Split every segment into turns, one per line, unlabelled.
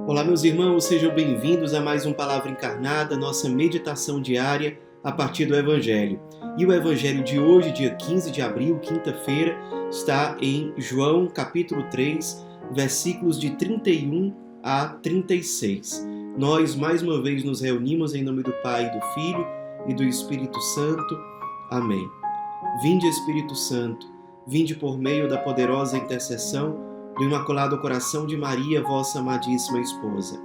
Olá, meus irmãos, sejam bem-vindos a mais um Palavra Encarnada, nossa meditação diária a partir do Evangelho. E o Evangelho de hoje, dia 15 de abril, quinta-feira, está em João, capítulo 3, versículos de 31 a 36. Nós, mais uma vez, nos reunimos em nome do Pai, do Filho e do Espírito Santo. Amém. Vinde, Espírito Santo, vinde por meio da poderosa intercessão do Imaculado Coração de Maria, vossa amadíssima esposa.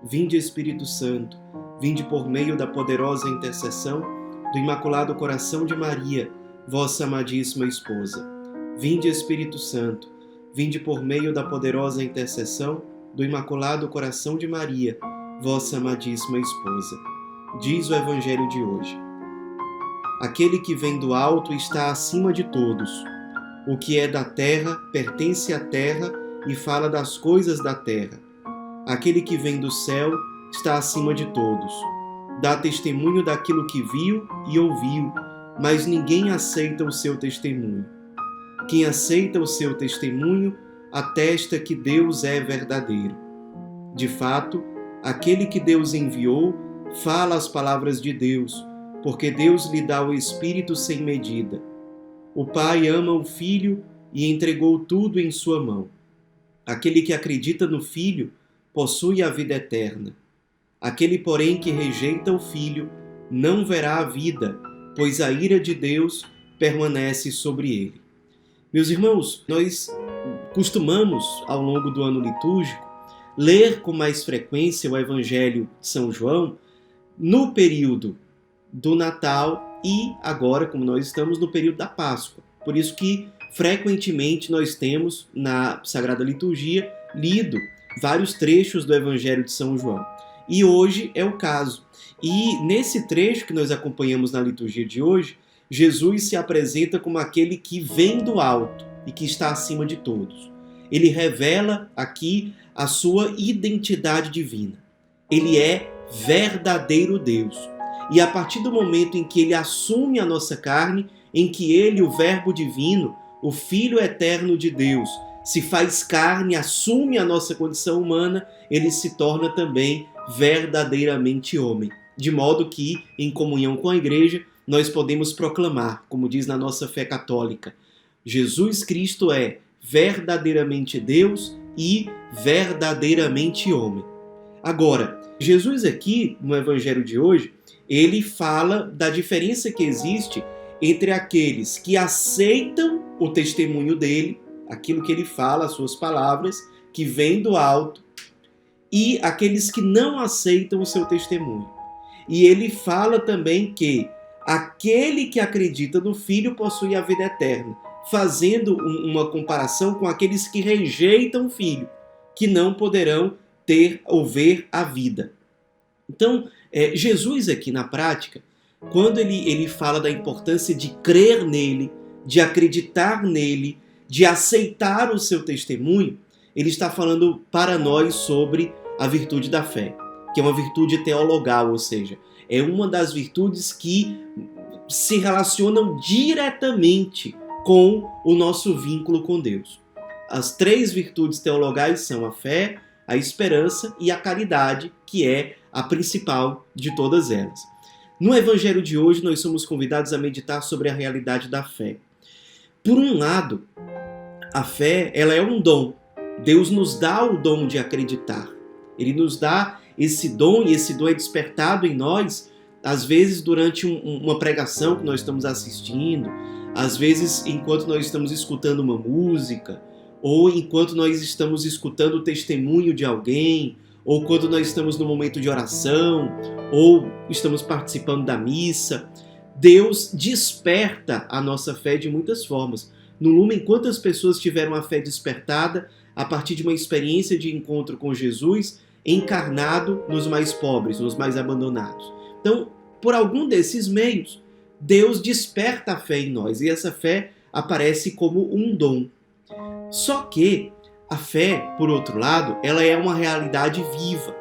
Vinde, Espírito Santo, vinde por meio da poderosa intercessão do Imaculado Coração de Maria, vossa amadíssima esposa. Vinde, Espírito Santo, vinde por meio da poderosa intercessão do Imaculado Coração de Maria, vossa amadíssima esposa. Diz o Evangelho de hoje: aquele que vem do alto está acima de todos. O que é da terra pertence à terra e fala das coisas da terra. Aquele que vem do céu está acima de todos. Dá testemunho daquilo que viu e ouviu, mas ninguém aceita o seu testemunho. Quem aceita o seu testemunho atesta que Deus é verdadeiro. De fato, aquele que Deus enviou fala as palavras de Deus, porque Deus lhe dá o Espírito sem medida. O Pai ama o Filho e entregou tudo em sua mão. Aquele que acredita no Filho possui a vida eterna. Aquele, porém, que rejeita o Filho não verá a vida, pois a ira de Deus permanece sobre ele. Meus irmãos, nós costumamos, ao longo do ano litúrgico, ler com mais frequência o Evangelho de São João no período do Natal e agora, como nós estamos no período da Páscoa. Por isso que, frequentemente, nós temos, na Sagrada Liturgia, lido vários trechos do Evangelho de São João. E hoje é o caso. E nesse trecho que nós acompanhamos na liturgia de hoje, Jesus se apresenta como aquele que vem do alto e que está acima de todos. Ele revela aqui a sua identidade divina. Ele é verdadeiro Deus. E a partir do momento em que ele assume a nossa carne, em que ele, o Verbo divino, o Filho eterno de Deus, se faz carne, assume a nossa condição humana, ele se torna também verdadeiramente homem. De modo que, em comunhão com a Igreja, nós podemos proclamar, como diz na nossa fé católica, Jesus Cristo é verdadeiramente Deus e verdadeiramente homem. Agora, Jesus aqui, no Evangelho de hoje, ele fala da diferença que existe entre aqueles que aceitam o testemunho dele, aquilo que ele fala, as suas palavras, que vêm do alto, e aqueles que não aceitam o seu testemunho. E ele fala também que aquele que acredita no Filho possui a vida eterna, fazendo uma comparação com aqueles que rejeitam o Filho, que não poderão ter ou ver a vida. Então, Jesus aqui na prática, quando ele fala da importância de crer nele, de acreditar nele, de aceitar o seu testemunho, ele está falando para nós sobre a virtude da fé, que é uma virtude teologal, ou seja, é uma das virtudes que se relacionam diretamente com o nosso vínculo com Deus. As três virtudes teologais são a fé, a esperança e a caridade, que é a principal de todas elas. No Evangelho de hoje, nós somos convidados a meditar sobre a realidade da fé. Por um lado, a fé, ela é um dom. Deus nos dá o dom de acreditar. Ele nos dá esse dom, e esse dom é despertado em nós, às vezes durante uma pregação que nós estamos assistindo, às vezes enquanto nós estamos escutando uma música, ou enquanto nós estamos escutando o testemunho de alguém, ou quando nós estamos no momento de oração, ou estamos participando da missa. Deus desperta a nossa fé de muitas formas. No Lumen, quantas pessoas tiveram a fé despertada a partir de uma experiência de encontro com Jesus encarnado nos mais pobres, nos mais abandonados. Então, por algum desses meios, Deus desperta a fé em nós, e essa fé aparece como um dom. Só que a fé, por outro lado, ela é uma realidade viva.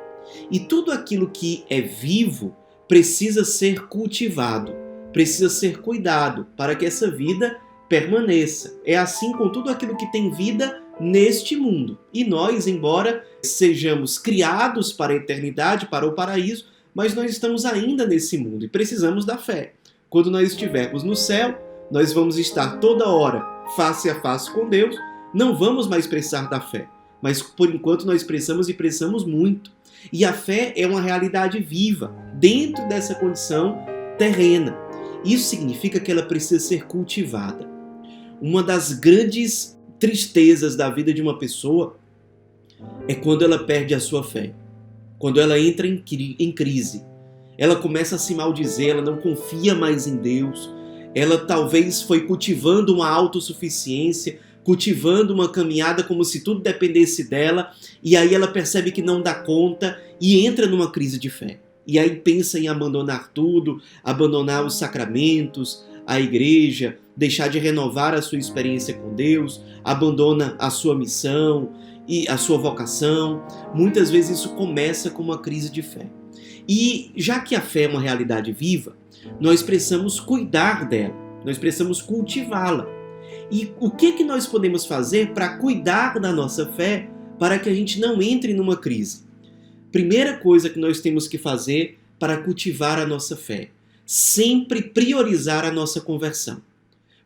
E tudo aquilo que é vivo precisa ser cultivado, precisa ser cuidado para que essa vida permaneça. É assim com tudo aquilo que tem vida neste mundo. E nós, embora sejamos criados para a eternidade, para o paraíso, mas nós estamos ainda nesse mundo e precisamos da fé. Quando nós estivermos no céu, nós vamos estar toda hora face a face com Deus, não vamos mais precisar da fé. Mas por enquanto nós precisamos e precisamos muito. E a fé é uma realidade viva dentro dessa condição terrena. Isso significa que ela precisa ser cultivada. Uma das grandes tristezas da vida de uma pessoa é quando ela perde a sua fé. Quando ela entra em crise. Ela começa a se maldizer, ela não confia mais em Deus. Ela talvez foi cultivando uma autossuficiência, cultivando uma caminhada como se tudo dependesse dela, e aí ela percebe que não dá conta e entra numa crise de fé. E aí pensa em abandonar tudo, abandonar os sacramentos, a igreja, deixar de renovar a sua experiência com Deus, abandona a sua missão e a sua vocação. Muitas vezes isso começa com uma crise de fé. E já que a fé é uma realidade viva, nós precisamos cuidar dela, nós precisamos cultivá-la. E o que nós podemos fazer para cuidar da nossa fé para que a gente não entre numa crise? Primeira coisa que nós temos que fazer para cultivar a nossa fé, sempre priorizar a nossa conversão.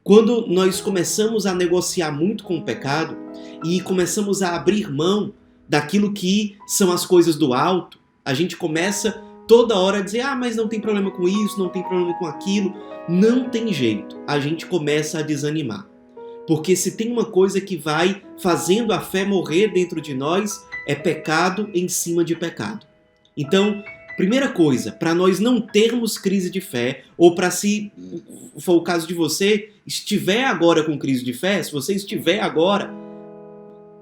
Quando nós começamos a negociar muito com o pecado e começamos a abrir mão daquilo que são as coisas do alto, a gente começa toda hora a dizer, mas não tem problema com isso, não tem problema com aquilo. Não tem jeito, a gente começa a desanimar. Porque se tem uma coisa que vai fazendo a fé morrer dentro de nós, é pecado em cima de pecado. Então, primeira coisa, para nós não termos crise de fé, ou para se for o caso de você, estiver agora com crise de fé, se você estiver agora,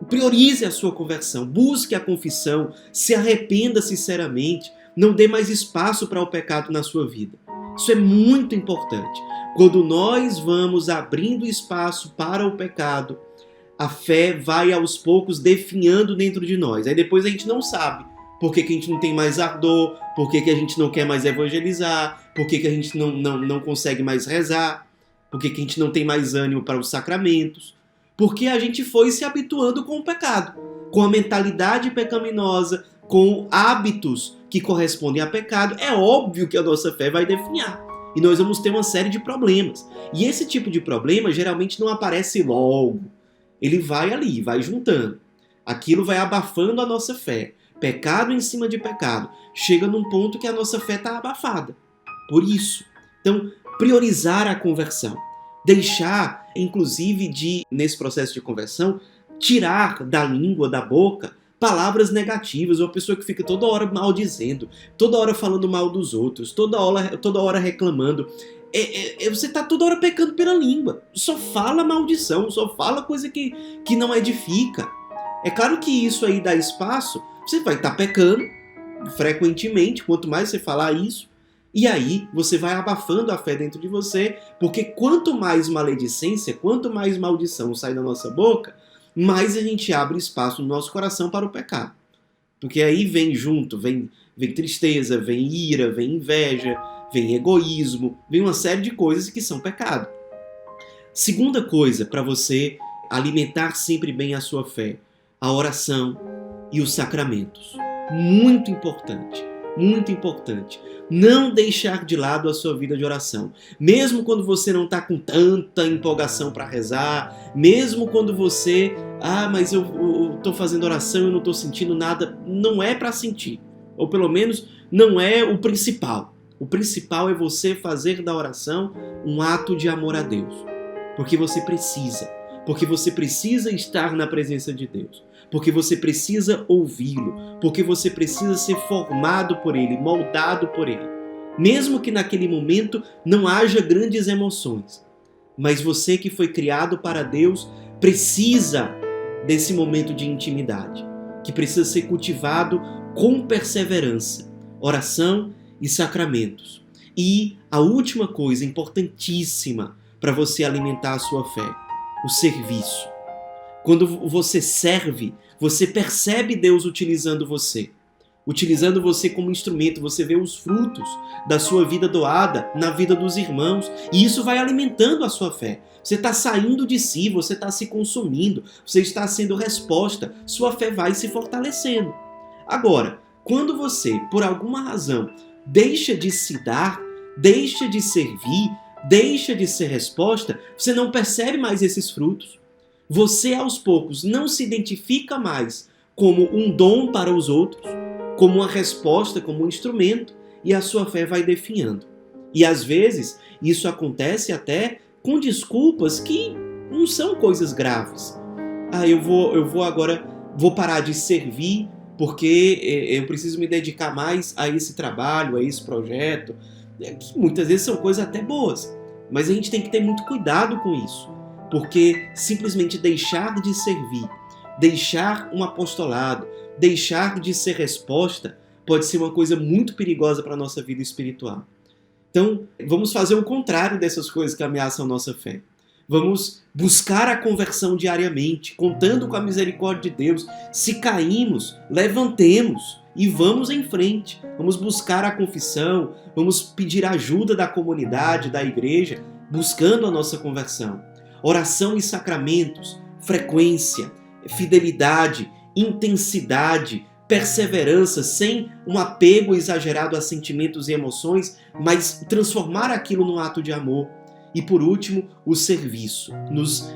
priorize a sua conversão, busque a confissão, se arrependa sinceramente, não dê mais espaço para o pecado na sua vida. Isso é muito importante. Quando nós vamos abrindo espaço para o pecado, a fé vai aos poucos definhando dentro de nós. Aí depois a gente não sabe por que a gente não tem mais ardor, por que a gente não quer mais evangelizar, por que a gente não consegue mais rezar, por que a gente não tem mais ânimo para os sacramentos. Porque a gente foi se habituando com o pecado, com a mentalidade pecaminosa, com hábitos que correspondem a pecado. É óbvio que a nossa fé vai definhar. E nós vamos ter uma série de problemas. E esse tipo de problema geralmente não aparece logo. Ele vai ali, vai juntando. Aquilo vai abafando a nossa fé. Pecado em cima de pecado. Chega num ponto que a nossa fé está abafada. Por isso. Então, priorizar a conversão. Deixar, inclusive, nesse processo de conversão, tirar da língua, da boca, palavras negativas, uma pessoa que fica toda hora maldizendo, toda hora falando mal dos outros, toda hora reclamando. Você está toda hora pecando pela língua. Só fala maldição, só fala coisa que não edifica. É claro que isso aí dá espaço, você vai estar pecando frequentemente, quanto mais você falar isso, e aí você vai abafando a fé dentro de você, porque quanto mais maledicência, quanto mais maldição sai da nossa boca, mais a gente abre espaço no nosso coração para o pecado. Porque aí vem junto, vem tristeza, vem ira, vem inveja, vem egoísmo, vem uma série de coisas que são pecado. Segunda coisa para você alimentar sempre bem a sua fé, a oração e os sacramentos. Muito importante, muito importante. Não deixar de lado a sua vida de oração. Mesmo quando você não está com tanta empolgação para rezar, mesmo quando você, mas eu estou fazendo oração e eu não estou sentindo nada, não é para sentir. Ou pelo menos não é o principal. O principal é você fazer da oração um ato de amor a Deus. Porque você precisa. Porque você precisa estar na presença de Deus. Porque você precisa ouvi-lo. Porque você precisa ser formado por Ele, moldado por Ele. Mesmo que naquele momento não haja grandes emoções. Mas você que foi criado para Deus precisa desse momento de intimidade. Que precisa ser cultivado com perseverança. Oração e sacramentos. E a última coisa importantíssima para você alimentar a sua fé, o serviço. Quando você serve, você percebe Deus utilizando você. utilizando você como instrumento, você vê os frutos da sua vida doada na vida dos irmãos, e isso vai alimentando a sua fé. Você está saindo de si, você está se consumindo, você está sendo resposta, sua fé vai se fortalecendo. Agora, quando você, por alguma razão, deixa de se dar, deixa de servir, deixa de ser resposta, você não percebe mais esses frutos. Você, aos poucos, não se identifica mais como um dom para os outros, como uma resposta, como um instrumento, e a sua fé vai definhando. E às vezes isso acontece até com desculpas que não são coisas graves. Eu vou parar de servir porque eu preciso me dedicar mais a esse trabalho, a esse projeto, que muitas vezes são coisas até boas, mas a gente tem que ter muito cuidado com isso, porque simplesmente deixar de servir, deixar um apostolado, deixar de ser resposta, pode ser uma coisa muito perigosa para a nossa vida espiritual. Então, vamos fazer o contrário dessas coisas que ameaçam a nossa fé. Vamos buscar a conversão diariamente, contando com a misericórdia de Deus. Se caímos, levantemos e vamos em frente. Vamos buscar a confissão, vamos pedir ajuda da comunidade, da igreja, buscando a nossa conversão. Oração e sacramentos, frequência, fidelidade, intensidade, perseverança, sem um apego exagerado a sentimentos e emoções, mas transformar aquilo num ato de amor. E por último, o serviço,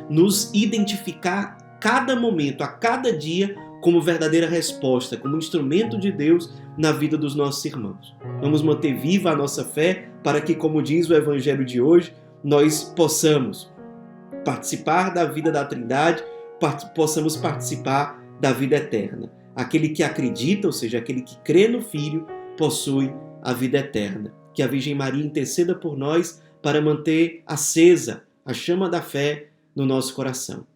nos identificar cada momento, a cada dia, como verdadeira resposta, como instrumento de Deus na vida dos nossos irmãos. Vamos manter viva a nossa fé para que, como diz o Evangelho de hoje, nós possamos participar da vida da Trindade, possamos participar da vida eterna. Aquele que acredita, ou seja, aquele que crê no Filho, possui a vida eterna. Que a Virgem Maria interceda por nós para manter acesa a chama da fé no nosso coração.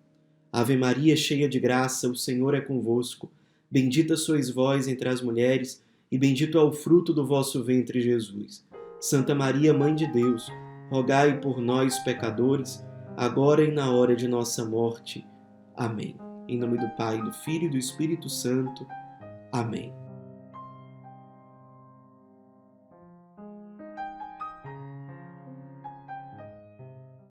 Ave Maria, cheia de graça, o Senhor é convosco. Bendita sois vós entre as mulheres, e bendito é o fruto do vosso ventre, Jesus. Santa Maria, Mãe de Deus, rogai por nós, pecadores, agora e na hora de nossa morte. Amém. Em nome do Pai, do Filho e do Espírito Santo. Amém.